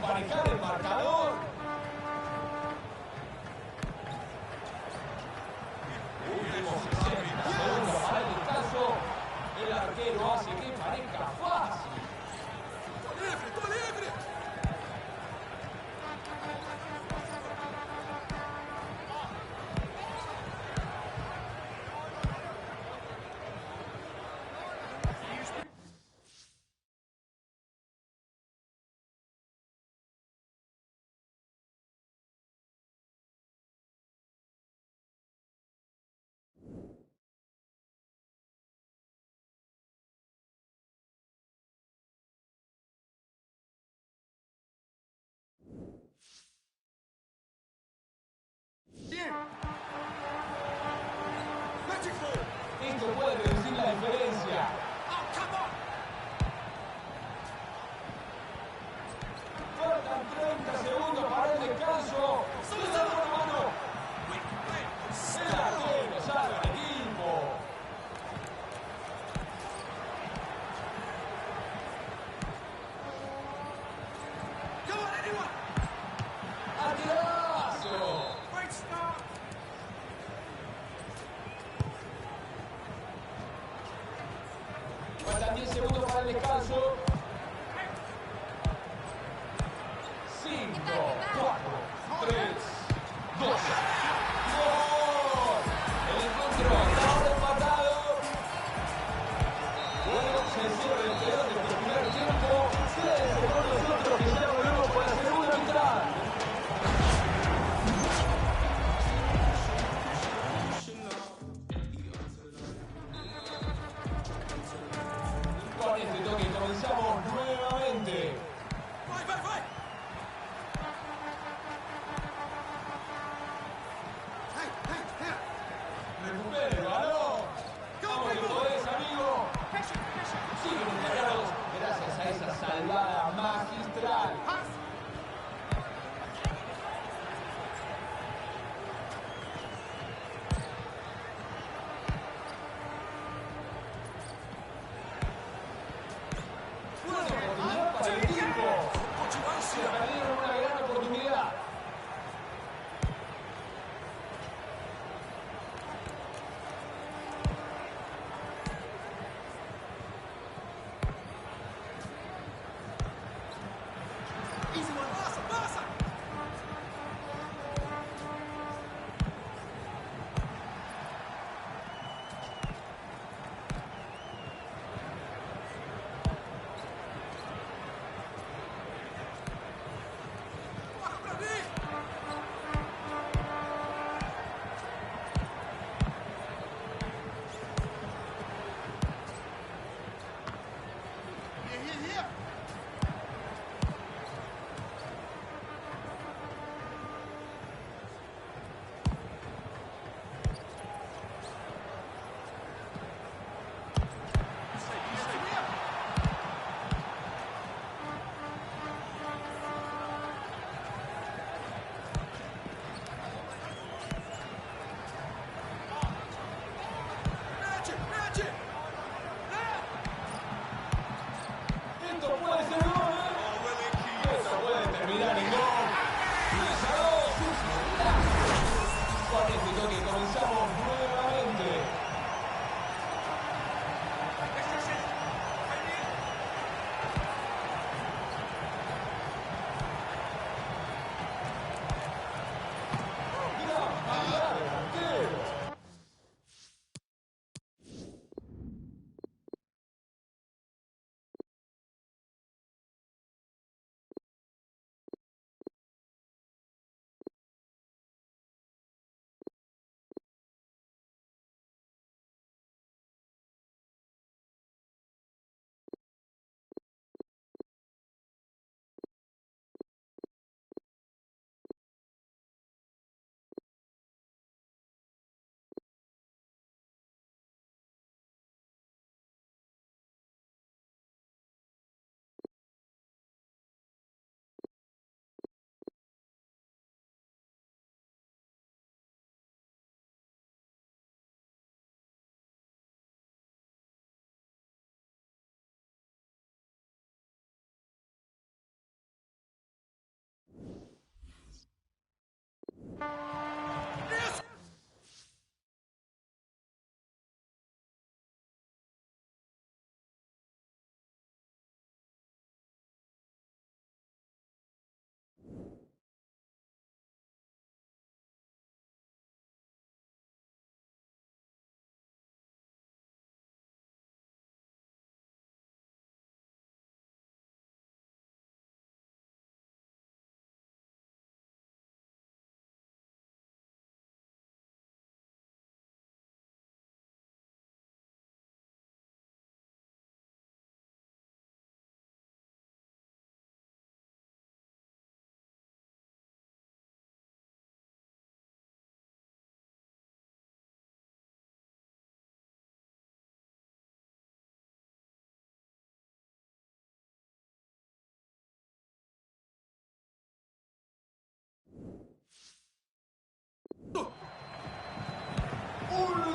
emparejar el marcador. Últimos 60 segundos para el descanso. El arquero hace que parezca fácil. Esto puede reducir la diferencia. Faltan 30 segundos para el descanso. ¡Se da una mano! El arquero salva al equipo. ¡Atirazo! Faltan 10 segundos para el descanso. 5, 4, 3, 2. ¡Gol! El encuentro está ahora empatado. Bueno, se cierra el telón de este primer tiempo. Quédense con nosotros que ya volvemos con la segunda mitad. Con este toque comenzamos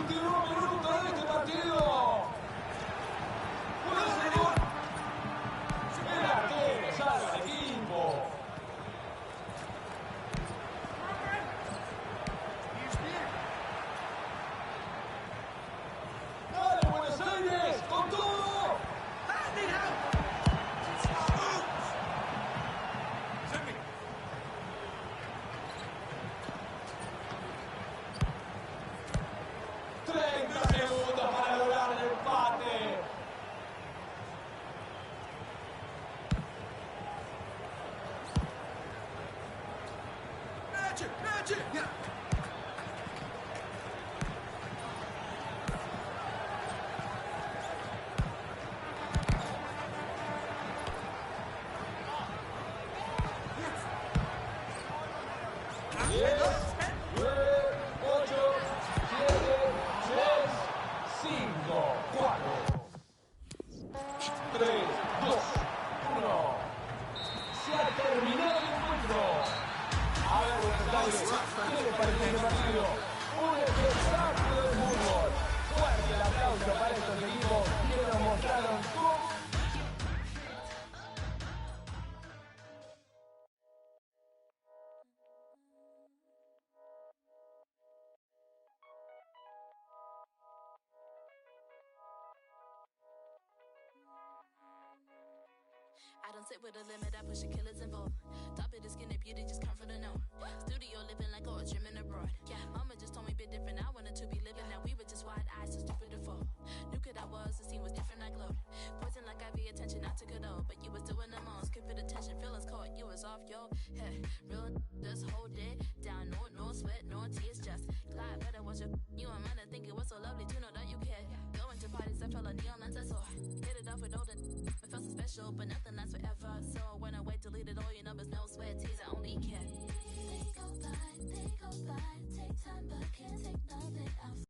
último minuto de este partido. Puede ser gol. El arquero salva al equipo. ¡Dale, Buenos Aires! ¡Con todo! 30 segundos para lograr el empate. I don't sit with a limit, I push the killers involved. Top of the skin, the beauty just come from the know. Studio living like oh, dreaming abroad. Yeah, mama just told me a bit different. I wanted to be living. Now we were just wide eyes, so stupid to fall. Knew good I was, the scene was different, I glowed. Poison like IV attention, I took it all. But you was doing the most, keep it attention. Feelings caught, you was off your head. Real just hold it down. No sweat, no tears, just glide. Better watch your you and mine. I think it was so lovely to know that you cared. Going to parties, I felt like neon lights, I saw. Hit it off with older. It felt so special, but nothing lasts forever. So when I wait, deleted all your numbers, no sweat, tears, I only care. They go by, take time, but can't take nothing out.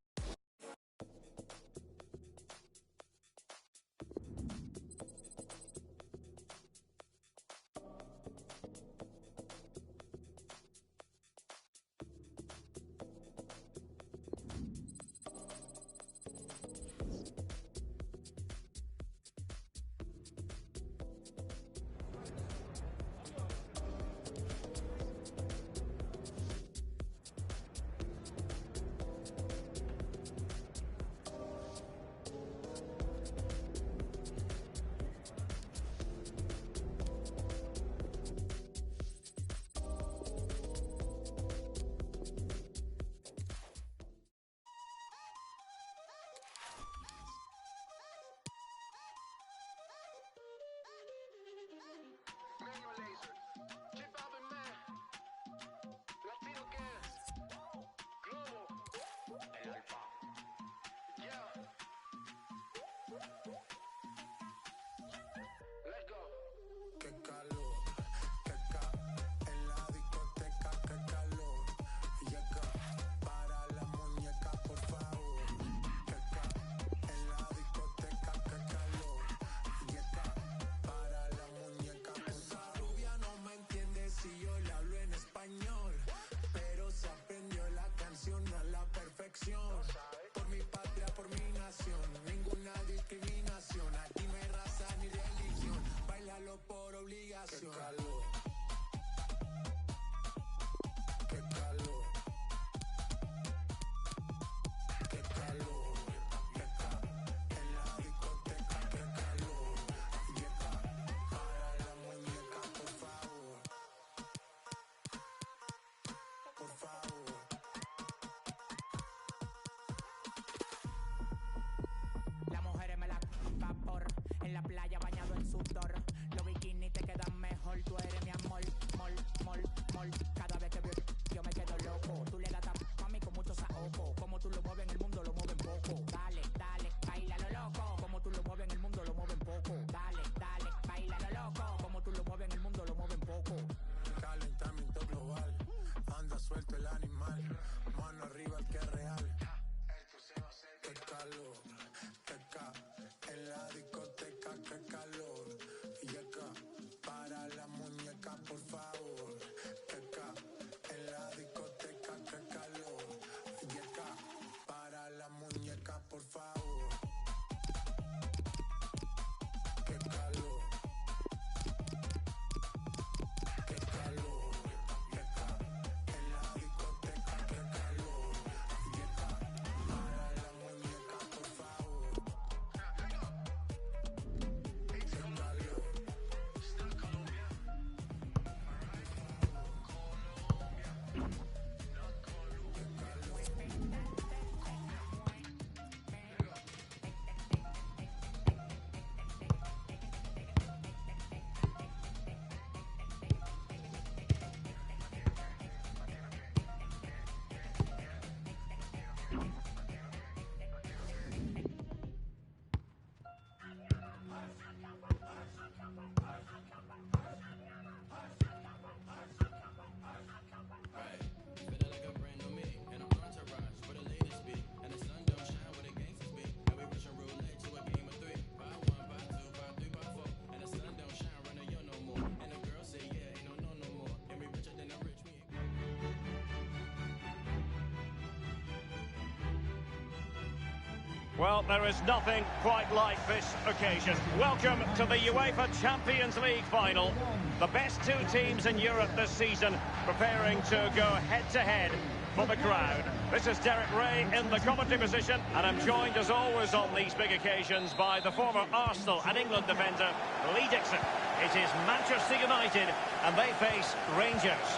Well, there is nothing quite like this occasion. Welcome to the UEFA Champions League final. The best two teams in Europe this season preparing to go head-to-head for the crowd. This is Derek Ray in the commentary position, and I'm joined as always on these big occasions by the former Arsenal and England defender, Lee Dixon. It is Manchester United, and they face Rangers.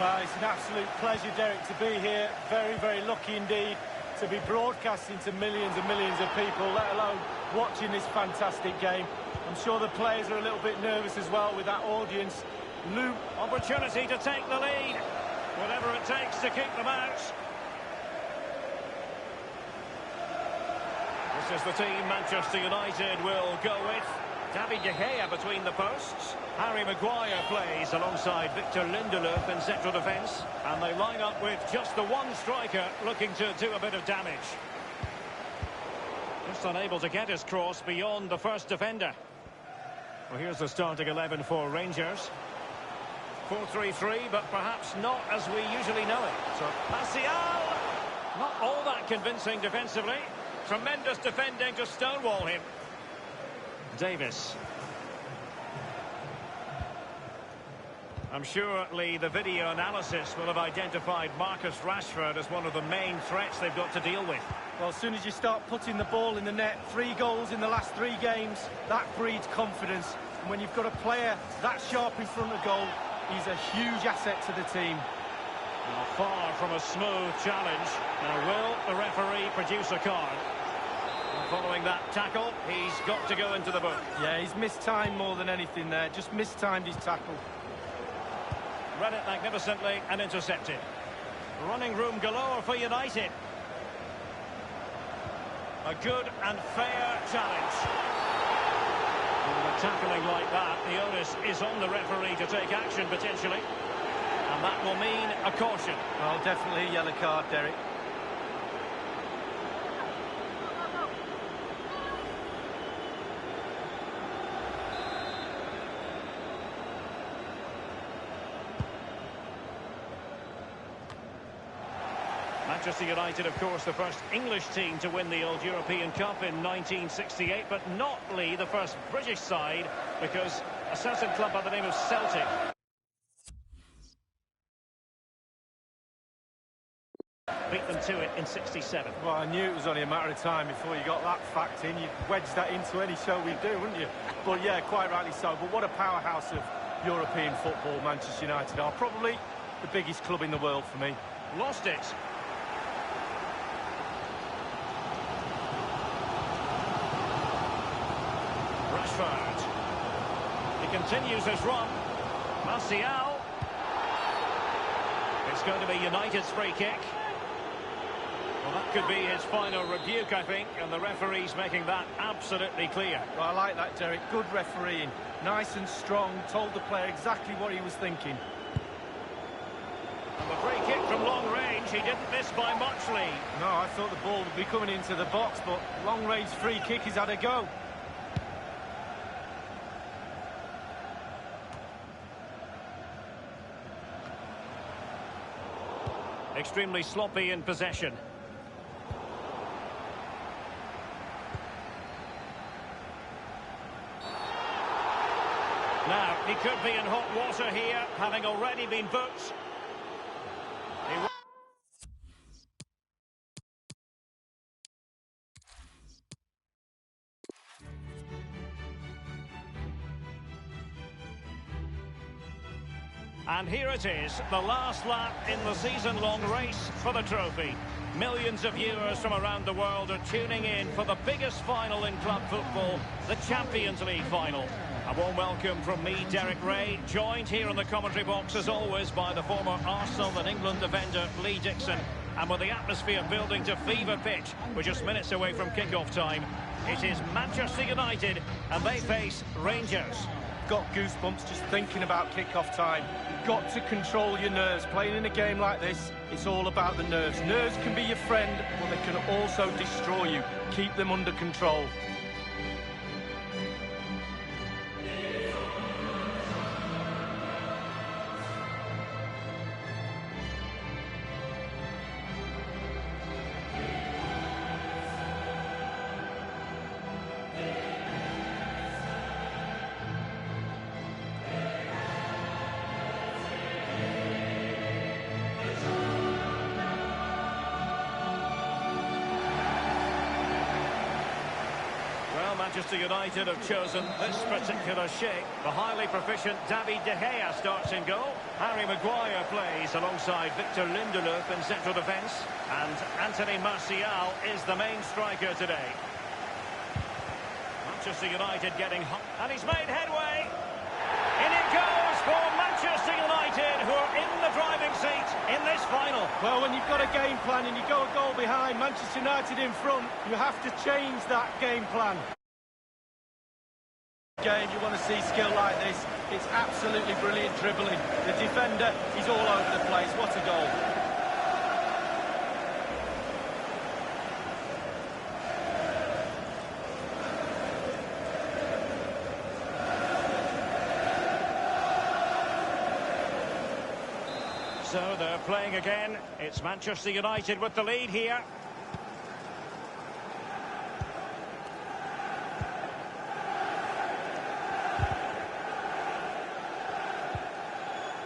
Well, it's an absolute pleasure, Derek, to be here. Very, very lucky indeed to be broadcasting to millions and millions of people, let alone watching this fantastic game. I'm sure the players are a little bit nervous as well with that audience. Luke. Opportunity to take the lead. Whatever it takes to keep them out. This is the team Manchester United will go with. David De Gea between the posts. Harry Maguire plays alongside Victor Lindelöf in central defence. And they line up with just the one striker looking to do a bit of damage. Just unable to get his cross beyond the first defender. Well, here's the starting 11 for Rangers. 4-3-3, but perhaps not as we usually know it. So, Martial! Not all that convincing defensively. Tremendous defending to stonewall him. Davis. I'm sure, Lee, the video analysis will have identified Marcus Rashford as one of the main threats they've got to deal with. Well, as soon as you start putting the ball in the net, 3 goals in the last 3 games, that breeds confidence. And when you've got a player that sharp in front of goal, he's a huge asset to the team. Now, far from a smooth challenge. Now, will the referee produce a card? Following that tackle, he's got to go into the book. Yeah, he's missed time more than anything there. Just mistimed his tackle. Read it magnificently and intercepted. Running room galore for United. A good and fair challenge. With tackling like that, the onus is on the referee to take action potentially. And that will mean a caution. Well, definitely a yellow card, Derek. Manchester United, of course, the first English team to win the old European Cup in 1968, but not, Lee, the first British side, because a certain club by the name of Celtic beat them to it in 67. Well, I knew it was only a matter of time before you got that fact in. You'd wedge that into any show we do, wouldn't you? But yeah, quite rightly so. But what a powerhouse of European football Manchester United are. Probably the biggest club in the world for me. Lost it. Rashford. He continues his run. Martial. It's going to be United's free kick. Well, that could be his final rebuke, I think, and the referee's making that absolutely clear. Well, I like that, Derek. Good refereeing. Nice and strong. Told the player exactly what he was thinking. And the free kick from long range, he didn't miss by much, Lee. No, I thought the ball would be coming into the box, but long-range free kick, he's had a go. Extremely sloppy in possession. Now, he could be in hot water here, having already been booked. And here it is, the last lap in the season-long race for the trophy. Millions of viewers from around the world are tuning in for the biggest final in club football, the Champions League final. A warm welcome from me, Derek Ray, joined here in the commentary box as always by the former Arsenal and England defender Lee Dixon. And with the atmosphere building to fever pitch, we're just minutes away from kick-off time. It is Manchester United and they face Rangers. Got goosebumps just thinking about kick-off time. You've got to control your nerves. Playing in a game like this, it's all about the nerves. Nerves can be your friend, but they can also destroy you. Keep them under control. Manchester United have chosen this particular shape. The highly proficient David De Gea starts in goal. Harry Maguire plays alongside Victor Lindelof in central defence. And Anthony Martial is the main striker today. Manchester United getting hot. And he's made headway. In it goes for Manchester United, who are in the driving seat in this final. Well, when you've got a game plan and you go a goal behind, Manchester United in front, you have to change that game plan. Game, you want to see skill like this. It's absolutely brilliant dribbling. The defender, he's all over the place. What a goal. So they're playing again. It's Manchester United with the lead here.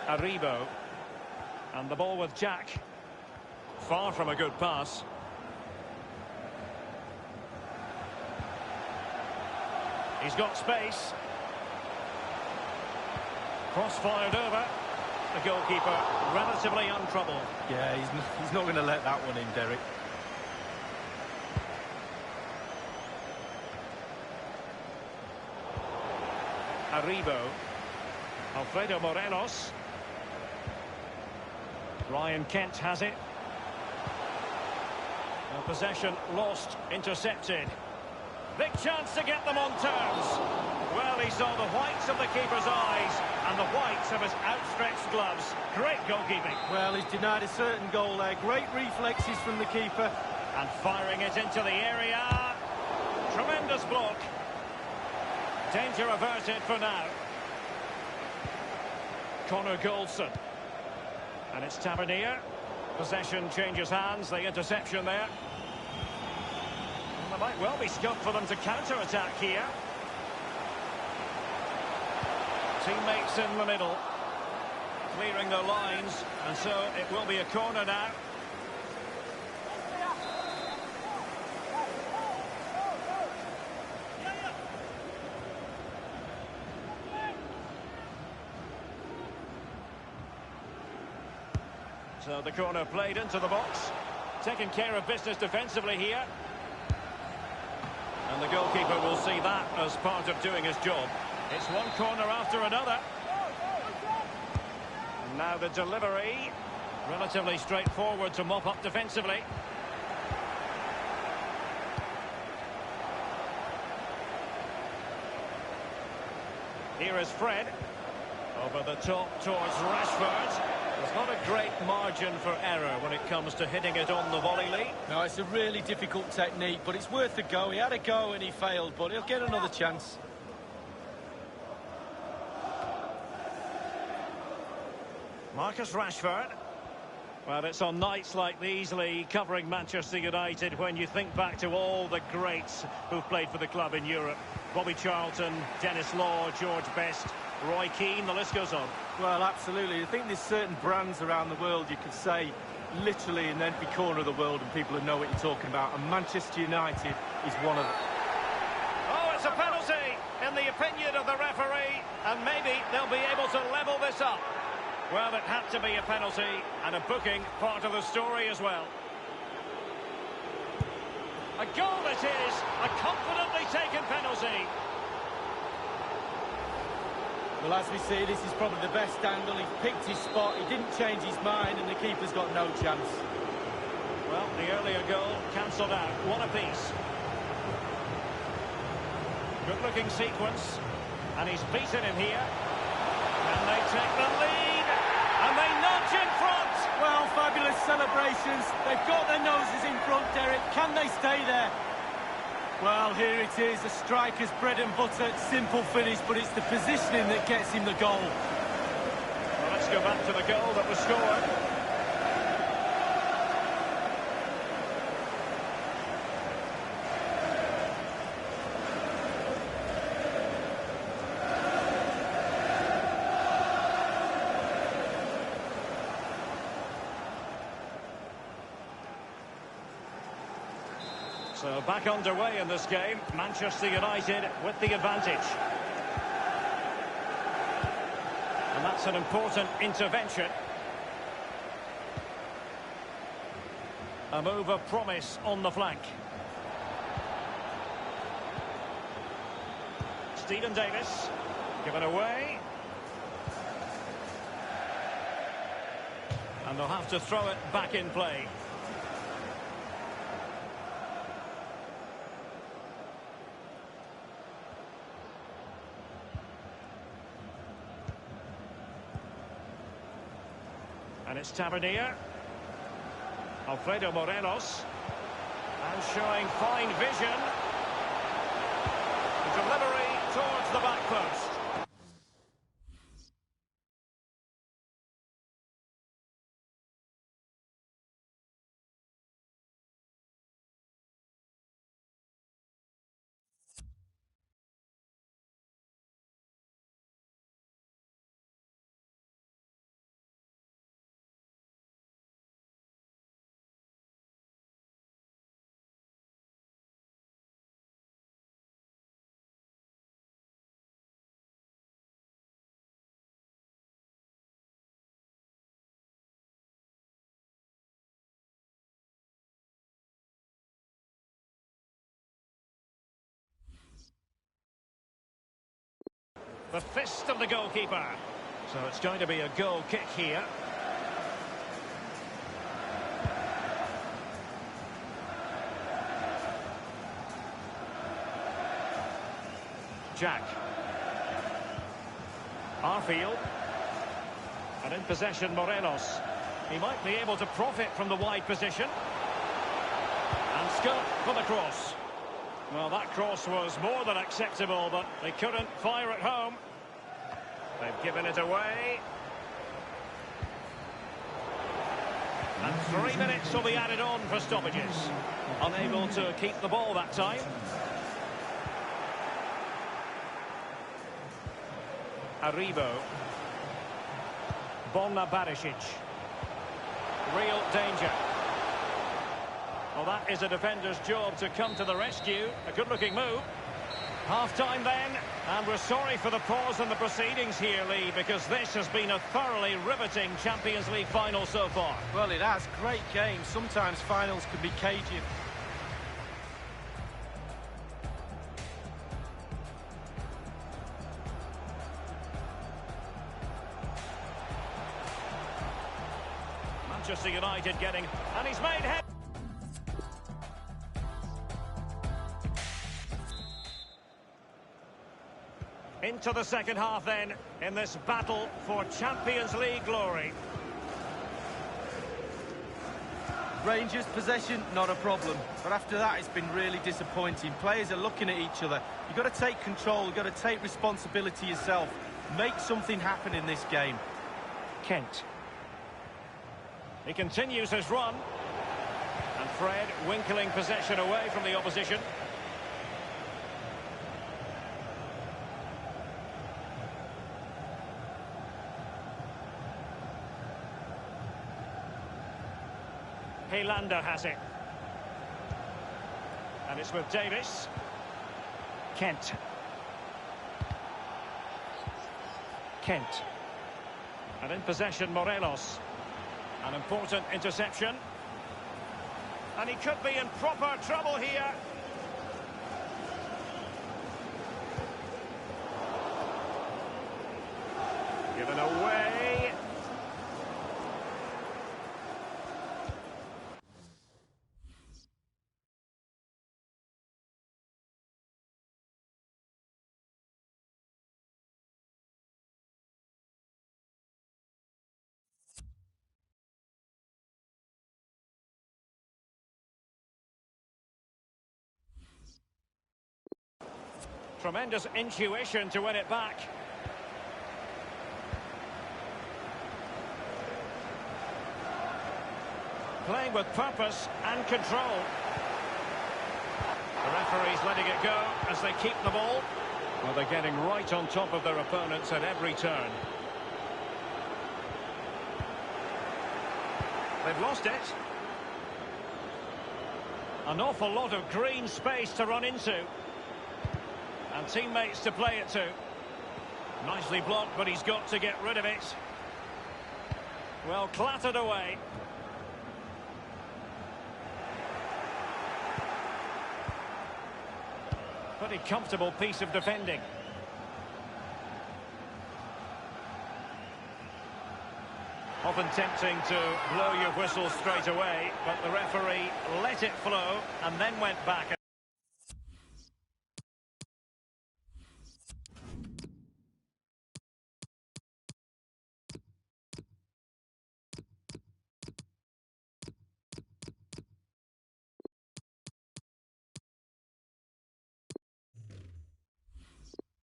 Aribo. And the ball with Jack. Far from a good pass. He's got space. Cross fired over. The goalkeeper relatively untroubled. Yeah, he's not going to let that one in, Derek. Aribo. Alfredo Morelos. Ryan Kent has it. Well, possession lost, intercepted. Big chance to get them on terms. Well, he saw the whites of the keeper's eyes and the whites of his outstretched gloves. Great goalkeeping. Well, he's denied a certain goal there. Great reflexes from the keeper. And firing it into the area. Tremendous block. Danger averted for now. Connor Goldson. And it's Tavernier. Possession changes hands. The interception there. There might well be scope for them to counter-attack here. Teammates in the middle. Clearing their lines. And so it will be a corner now. So the corner played into the box. Taking care of business defensively here. And the goalkeeper will see that as part of doing his job. It's one corner after another. And now the delivery. Relatively straightforward to mop up defensively. Here is Fred. Over the top towards Rashford. There's not a great margin for error when it comes to hitting it on the volley, Lee. No, it's a really difficult technique, but it's worth a go. He had a go and he failed, but he'll get another chance. Marcus Rashford. Well, it's on nights like these, Lee, covering Manchester United when you think back to all the greats who've played for the club in Europe. Bobby Charlton, Dennis Law, George Best, Roy Keane, the list goes on. Well, absolutely. I think there's certain brands around the world you could say literally in every corner of the world and people will know what you're talking about. And Manchester United is one of them. Oh, it's a penalty in the opinion of the referee. And maybe they'll be able to level this up. Well, it had to be a penalty and a booking part of the story as well. A goal it is, a confidently taken penalty. Well, as we see, this is probably the best angle. He's picked his spot, he didn't change his mind, and the keeper's got no chance. Well, the earlier goal cancelled out. One apiece. Good-looking sequence. And he's beaten him here. And they take the lead. And they nudge in front. Well, fabulous celebrations. They've got their noses in front, Derek. Can they stay there? Well, here it is, a striker's bread and butter, simple finish, but it's the positioning that gets him the goal. Well, let's go back to the goal that was scored. So back underway in this game. Manchester United with the advantage. And that's an important intervention. A move of promise on the flank. Stephen Davis, given away. And they'll have to throw it back in play. And it's Tavernier. Alfredo Morelos. And showing fine vision. The delivery towards the back post. The fist of the goalkeeper. So it's going to be a goal kick here. Jack. Arfield. And in possession, Morelos. He might be able to profit from the wide position. And scope for the cross. Well, that cross was more than acceptable, but they couldn't fire it home. They've given it away. And 3 minutes will be added on for stoppages. Unable to keep the ball that time. Aribo. Borna Barisic. Real danger. Well, that is a defender's job to come to the rescue. A good-looking move. Half-time then, and we're sorry for the pause in the proceedings here, Lee, because this has been a thoroughly riveting Champions League final so far. Well, it has. Great game. Sometimes finals can be cagey. Manchester United getting, and he's made head. Into the second half then, in this battle for Champions League glory. Rangers possession, not a problem. But after that, it's been really disappointing. Players are looking at each other. You've got to take control. You've got to take responsibility yourself. Make something happen in this game. Kent. He continues his run. And Fred winkling possession away from the opposition. Helander has it. And it's with Davis. Kent. Kent. And in possession, Morelos. An important interception. And he could be in proper trouble here. Given away. Tremendous intuition to win it back. Playing with purpose and control. The referee's letting it go as they keep the ball. Well, they're getting right on top of their opponents at every turn. They've lost it. An awful lot of green space to run into. And teammates to play it to. Nicely blocked, but he's got to get rid of it. Well, clattered away. Pretty comfortable piece of defending. Often tempting to blow your whistle straight away, but the referee let it flow and then went back.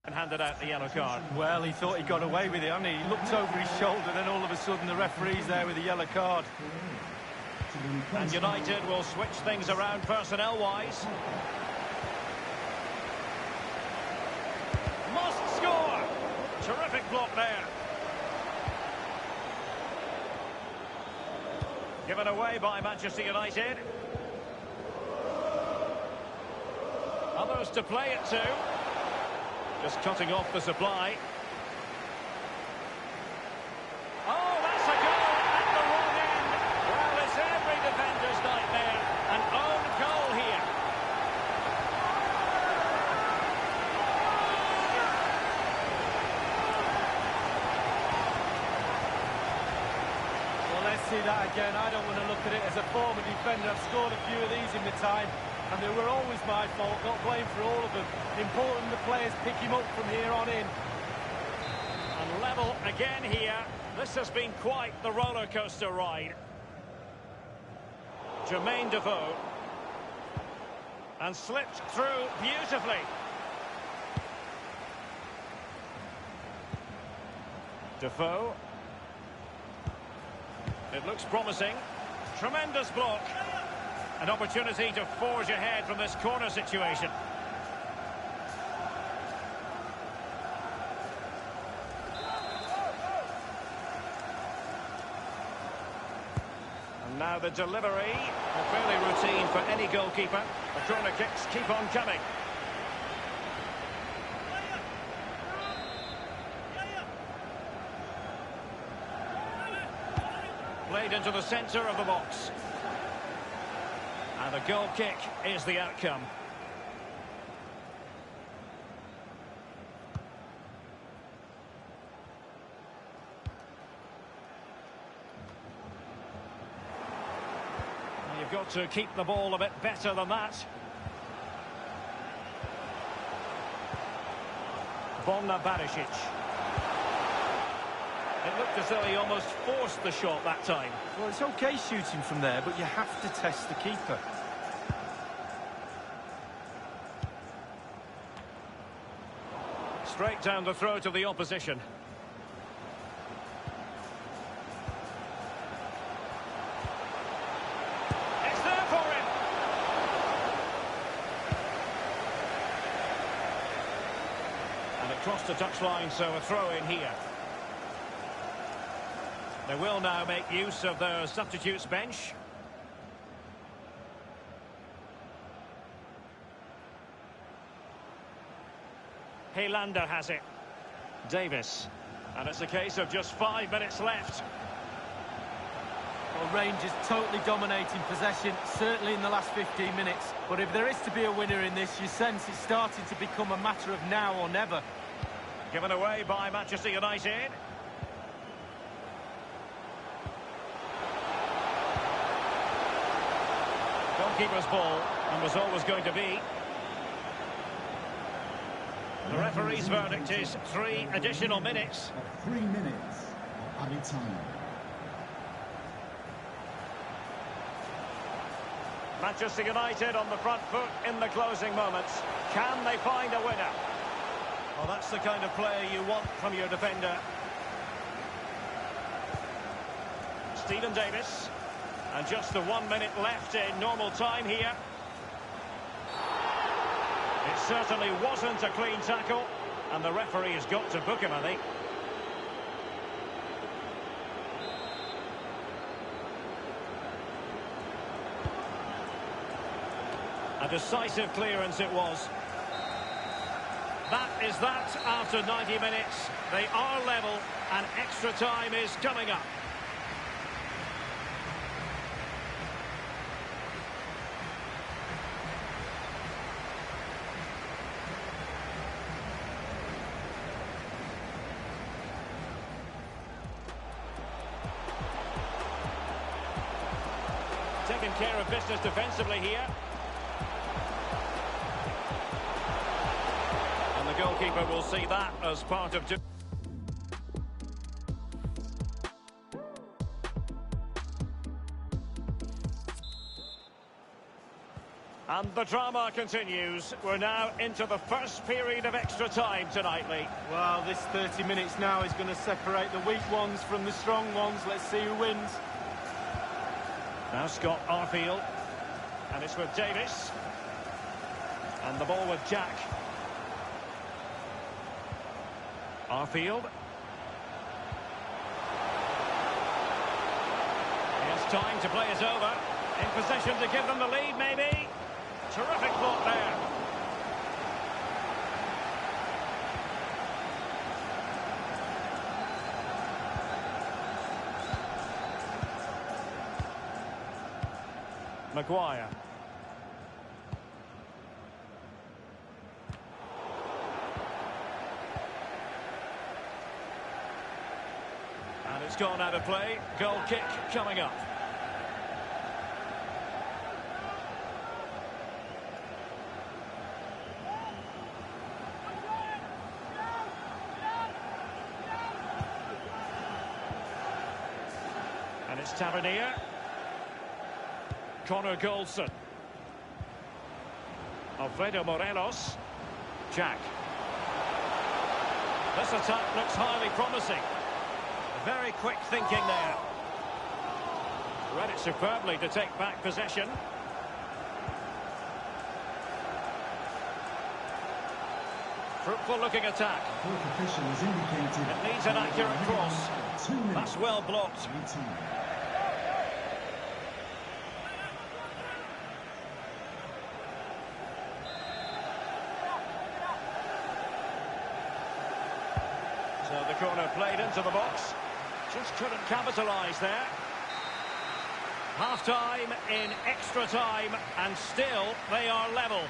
And handed out the yellow card. Well, he thought he got away with it, hadn't he? He looked over his shoulder, then all of a sudden the referee's there with a yellow card. And United will switch things around personnel-wise. Must score! Terrific block there. Given away by Manchester United. Others to play it to. Just cutting off the supply. Oh, that's a goal at the wrong end. Well, it's every defender's nightmare. An own goal here. Well, let's see that again. I don't want to look at it as a former defender. I've scored a few of these in my time, and they were always my fault. Not blamed for all of them. Important the players pick him up from here on in. And level again here. This has been quite the roller coaster ride. Jermaine Defoe. And slipped through beautifully. Defoe. It looks promising. Tremendous block. An opportunity to forge ahead from this corner situation. And now the delivery, fairly routine for any goalkeeper. The corner kicks keep on coming. Played into the centre of the box. And a goal kick is the outcome. You've got to keep the ball a bit better than that. Bomna Barisic. It looked as though he almost forced the shot that time. Well, it's okay shooting from there, but you have to test the keeper. Straight down the throat of the opposition. It's there for him! And it crossed the touchline, so a throw in here. They will now make use of their substitutes bench. Helander has it. Davis. And it's a case of just 5 minutes left. Well, Rangers totally dominating possession, certainly in the last 15 minutes. But if there is to be a winner in this, you sense it's starting to become a matter of now or never. Given away by Manchester United. Goalkeeper's ball, and was always going to be. The referee's verdict is 3 additional minutes. 3 minutes added time. Manchester United on the front foot in the closing moments. Can they find a winner? Well, that's the kind of player you want from your defender. Stephen Davis. And just the 1 minute left in normal time here. It certainly wasn't a clean tackle, and the referee has got to book him, I think. A decisive clearance it was. That is that after 90 minutes. They are level and extra time is coming up. Taking care of business defensively here. And the goalkeeper will see that as part of... And the drama continues. We're now into the first period of extra time tonight, Lee. Well, this 30 minutes now is going to separate the weak ones from the strong ones. Let's see who wins. Now Scott Arfield. And it's with Davis. And the ball with Jack. Arfield. He has time to play it over. In possession to give them the lead, maybe. Terrific block there. Maguire. And it's gone out of play. Goal kick coming up. And it's Tavernier. Connor Goldson. Alfredo Morelos. Jack. This attack looks highly promising. Very quick thinking there. Read it superbly to take back possession. Fruitful looking attack. It needs an accurate cross. That's well blocked. So the corner played into the box. Just couldn't capitalise there. Half-time in extra time, and still they are level.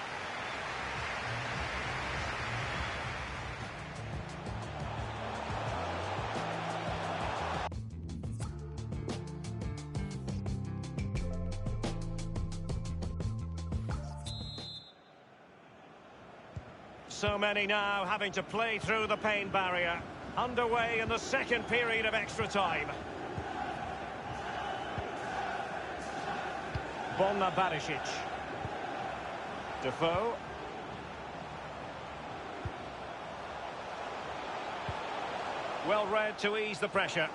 So many now having to play through the pain barrier. Underway in the second period of extra time. Borna Barisic. Defoe. Well read to ease the pressure.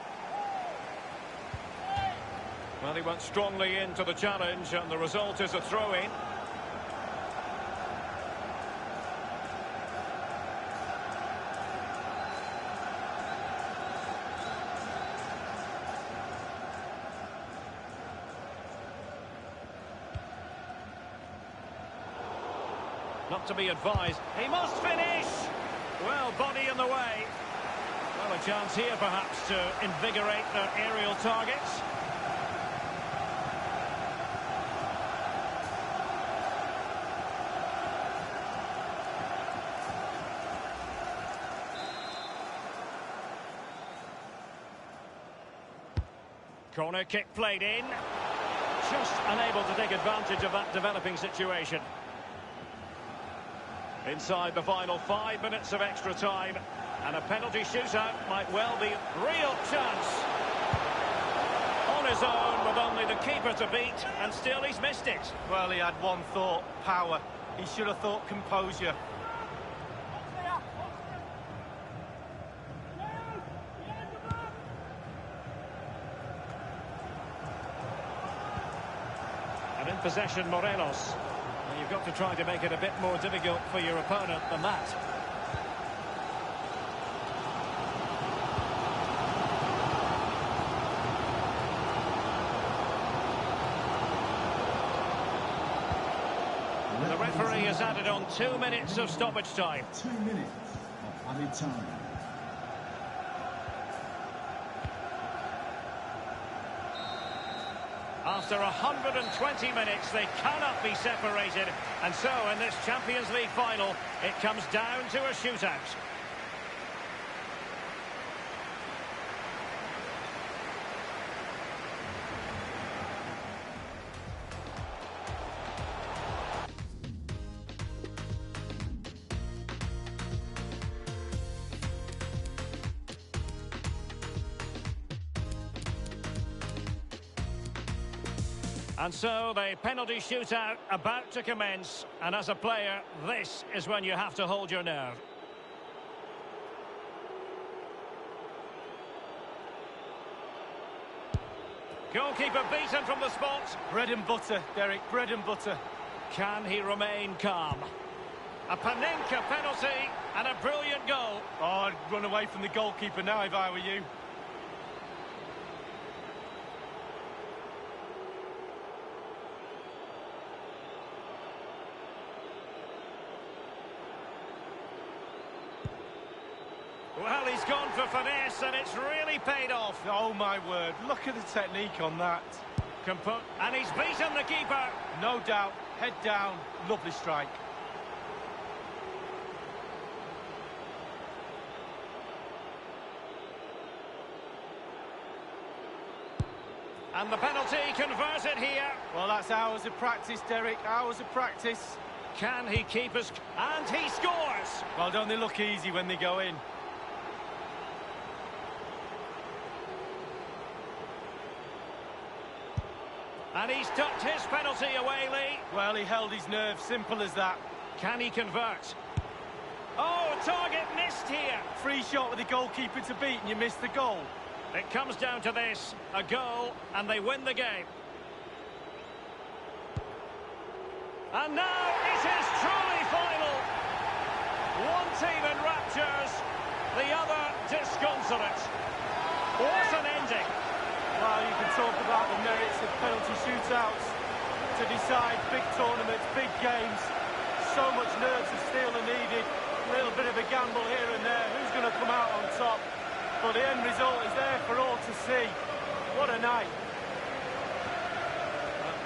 Well, he went strongly into the challenge, and the result is a throw-in. Not to be advised. He must finish! Well, body in the way. Well, a chance here, perhaps, to invigorate their aerial targets. Corner kick played in. Just unable to take advantage of that developing situation. Inside the final 5 minutes of extra time, and a penalty shootout might well be real chance. On his own with only the keeper to beat, and still he's missed it. Well, he had one thought, power. He should have thought composure. And in possession, Morelos. And you've got to try to make it a bit more difficult for your opponent than that. The referee has added on 2 minutes of stoppage time. 2 minutes of added time. After 120 minutes, they cannot be separated. And so, in this Champions League final, it comes down to a shootout. And so the penalty shootout about to commence, and as a player, this is when you have to hold your nerve. Goalkeeper beaten from the spot. Bread and butter, Derek, bread and butter. Can he remain calm? A Panenka penalty and a brilliant goal. Oh, I'd run away from the goalkeeper now if I were you. Well, he's gone for finesse, and it's really paid off. Oh, my word. Look at the technique on that. And he's beaten the keeper. No doubt. Head down. Lovely strike. And the penalty converted here. Well, that's hours of practice, Derek. Hours of practice. Can he keep us? And he scores! Well, don't they look easy when they go in? And he's ducked his penalty away, Lee. Well, he held his nerve, simple as that. Can he convert? Oh, target missed here. Free shot with the goalkeeper to beat and you miss the goal. It comes down to this, a goal, and they win the game. And now it is truly final. One team in raptures, the other disconsolate. What an ending. Well, you can talk about the merits of penalty shootouts to decide big tournaments, big games. So much nerves of steel are needed. A little bit of a gamble here and there. Who's going to come out on top? But the end result is there for all to see. What a night.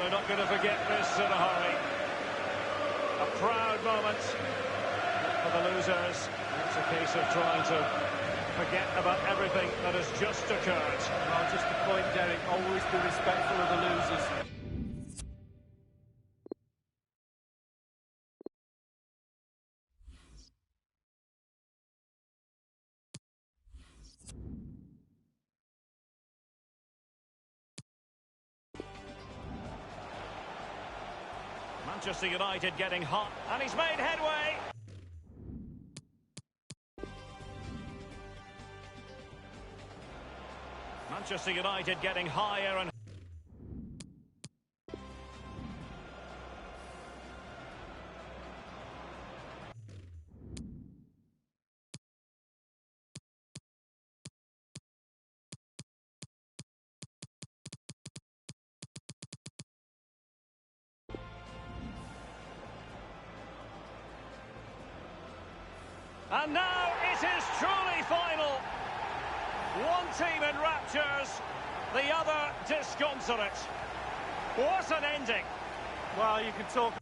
They're not going to forget this in a hurry. A proud moment for the losers. It's a case of trying to forget about everything that has just occurred. Well, just a point, Derek. Always be respectful of the losers. Manchester United getting hot, and he's made headway. Manchester United getting higher and... And now it is truly final. One team in raptures, the other disconsolate. What an ending. Well, you can talk